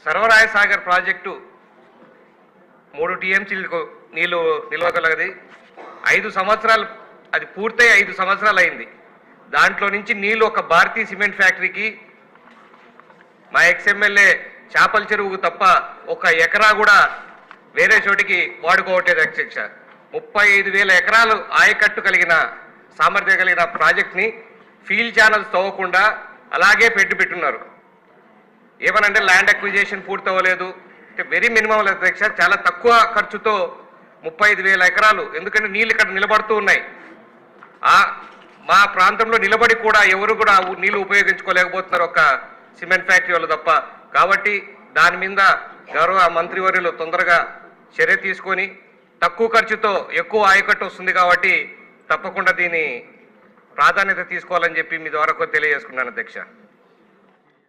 Sarvaraya Sagar project 3 టీఎంసీలకు నీళ్లు నిల్వగలది. 5 సంవత్సరాలు అది పూర్తయి 5 సంవత్సరాలు అయింది. దాంట్లో నుంచి నీళ్లు ఒక భారతీయ సిమెంట్ ఫ్యాక్టరీకి, మా ఎక్స్ఎమ్మెల్యే చేపల చెరువుకు తప్ప ఒక ఎకరా కూడా వేరే చోటికి వాడుకోవట్లేదు అధ్యక్ష. 35,000 ఎకరాలు ఆయకట్టు కలిగిన సామర్థ్యం కలిగిన ప్రాజెక్ట్ని ఫీల్డ్ ఛానల్స్ తవ్వకుండా అలాగే పెట్టున్నారు. ఏమనంటే ల్యాండ్ అక్విజిషన్ పూర్తవ్వలేదు, అంటే వెరీ మినిమం అధ్యక్ష. చాలా తక్కువ ఖర్చుతో 35,000 ఎకరాలు, ఎందుకంటే నీళ్ళు ఇక్కడ నిలబడుతూ ఉన్నాయి. మా ప్రాంతంలో నిలబడి కూడా ఎవరు కూడా నీళ్లు ఉపయోగించుకోలేకపోతున్నారు ఒక సిమెంట్ ఫ్యాక్టరీ వాళ్ళు తప్ప. కాబట్టి దాని మీద గౌరవ మంత్రివర్యులు తొందరగా చర్య తీసుకొని తక్కువ ఖర్చుతో ఎక్కువ ఆయకట్టు వస్తుంది కాబట్టి తప్పకుండా దీని ప్రాధాన్యత తీసుకోవాలని చెప్పి మీ ద్వారా తెలియజేసుకున్నాను అధ్యక్ష.